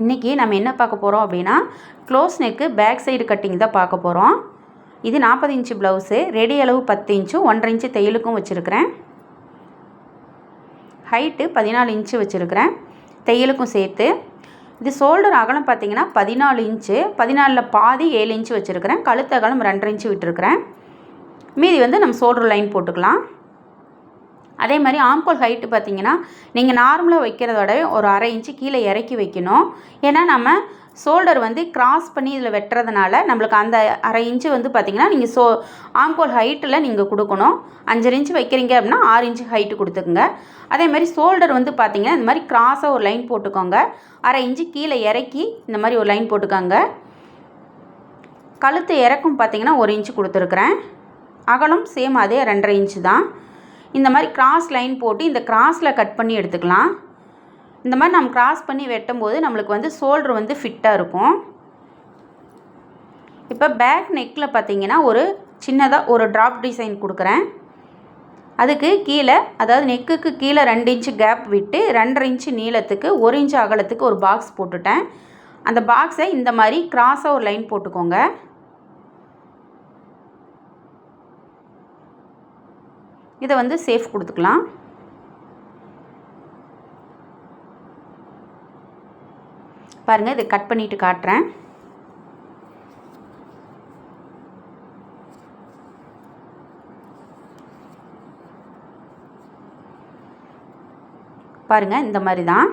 இன்றைக்கி நம்ம என்ன பார்க்க போகிறோம் அப்படின்னா close neck back side cutting தான் பார்க்க போகிறோம். இது 40 இன்ச்சு ப்ளவுஸு, ரெடி அளவு 10 இன்ச்சும் 1.5 இன்ச்சு தையலுக்கும் வச்சுருக்கிறேன். ஹைட்டு 14 இன்ச்சு வச்சுருக்கிறேன் தையலுக்கும் சேர்த்து. இது ஷோல்டர் அகலம் பார்த்திங்கன்னா 14 இன்ச்சு, 14ல் பாதி 7 இன்ச்சு வச்சுருக்கிறேன். கழுத்து அகலம் 2.5 இன்ச்சு விட்டுருக்கிறேன். மீதி வந்து நம்ம ஷோல்டர் லைன் போட்டுக்கலாம். அதே மாதிரி ஆம்கோல் ஹைட்டு பார்த்திங்கன்னா நீங்கள் நார்மலாக வைக்கிறதோட ஒரு 1/2 இன்ச்சு கீழே இறக்கி வைக்கணும். ஏன்னா நம்ம ஷோல்டர் வந்து கிராஸ் பண்ணி இதில் வெட்டுறதுனால நம்மளுக்கு அந்த 1/2 இன்ச்சு வந்து பார்த்திங்கன்னா நீங்கள் ஆம்கோல் ஹைட்டில் நீங்கள் கொடுக்கணும். 5 இன்ச்சு வைக்கிறீங்க அப்படின்னா 6 இன்ச்சு ஹைட்டு கொடுத்துக்குங்க. அதே மாதிரி ஷோல்டர் வந்து பார்த்திங்கன்னா இந்த மாதிரி கிராஸாக ஒரு லைன் போட்டுக்கோங்க. 1/2 இன்ச்சு கீழே இறக்கி இந்த மாதிரி ஒரு லைன் போட்டுக்கோங்க. கழுத்து இறக்கும் பார்த்திங்கன்னா 1 இன்ச்சு கொடுத்துருக்குறேன். அகலம் சேம் அதே 2.5 இன்ச்சு தான். இந்த மாதிரி கிராஸ் லைன் போட்டு இந்த கிராஸில் கட் பண்ணி எடுத்துக்கலாம். இந்த மாதிரி நம்ம கிராஸ் பண்ணி வெட்டும்போது நம்மளுக்கு வந்து ஷோல்டர் வந்து ஃபிட்டாக இருக்கும். இப்போ பேக் நெக்கில் பார்த்திங்கன்னா ஒரு சின்னதாக ஒரு ட்ராப் டிசைன் கொடுக்குறேன். அதுக்கு கீழே, அதாவது நெக்குக்கு கீழே 2 இன்ச்சு கேப் விட்டு 2.5 இன்ச்சு நீளத்துக்கு 1 இன்ச்சு அகலத்துக்கு ஒரு பாக்ஸ் போட்டுட்டேன். அந்த பாக்ஸை இந்த மாதிரி கிராஸாக ஒரு லைன் போட்டுக்கோங்க. இதை வந்து சேஃப் கொடுத்துக்கலாம். பாருங்கள், இதை கட் பண்ணிவிட்டு காட்டுறேன். பாருங்கள், இந்த மாதிரி தான்.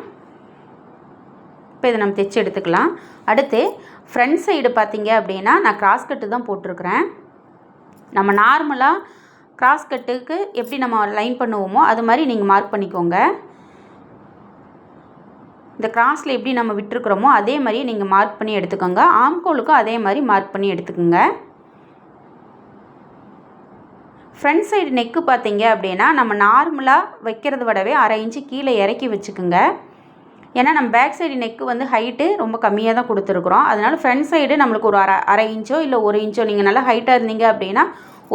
இப்போ இதை நம்ம தைச்சி எடுத்துக்கலாம். அடுத்து ஃப்ரண்ட் சைடு பார்த்தீங்க அப்படின்னா நான் கிராஸ் கட்டு தான் போட்டிருக்கிறேன். நம்ம நார்மலாக கிராஸ் கட்டுக்கு எப்படி நம்ம லைன் பண்ணுவோமோ அது மாதிரி நீங்கள் மார்க் பண்ணிக்கோங்க. இந்த கிராஸில் எப்படி நம்ம விட்டுருக்குறோமோ அதே மாதிரி நீங்கள் மார்க் பண்ணி எடுத்துக்கோங்க. ஆம்கோலுக்கும் அதே மாதிரி மார்க் பண்ணி எடுத்துக்கோங்க. ஃப்ரண்ட் சைடு நெக்கு பார்த்தீங்க அப்படின்னா நம்ம நார்மலாக வைக்கிறத விடவே 1/2 இன்ச்சு கீழே இறக்கி வச்சுக்கோங்க. ஏன்னா நம்ம பேக் சைடு நெக்கு வந்து ஹைட்டு ரொம்ப கம்மியாக தான் கொடுத்துருக்குறோம். அதனால் ஃப்ரண்ட் சைடு நம்மளுக்கு ஒரு 1/2 இன்ச்சோ இல்லை 1 இன்ச்சோ, நீங்கள் நல்லா ஹைட்டாக இருந்தீங்க அப்படின்னா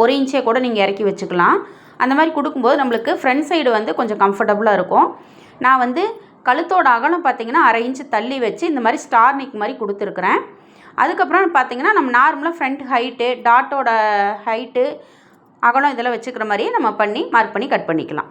1 இன்ச்சே கூட நீங்கள் இறக்கி வச்சுக்கலாம். அந்த மாதிரி கொடுக்கும்போது நம்மளுக்கு ஃப்ரண்ட் சைடு வந்து கொஞ்சம் கம்ஃபர்டபுளாக இருக்கும். நான் வந்து கழுத்தோட அகலம் பார்த்திங்கன்னா 1/2 இன்ச்சு தள்ளி வச்சு இந்த மாதிரி ஸ்டார் நெக் மாதிரி கொடுத்துருக்குறேன். அதுக்கப்புறம் பார்த்திங்கன்னா நம்ம நார்மலாக ஃப்ரண்ட் ஹைட்டு, டாட்டோட ஹைட்டு, அகலம் இதெல்லாம் வச்சுக்கிற மாதிரியே நம்ம பண்ணி மார்க் பண்ணி கட் பண்ணிக்கலாம்.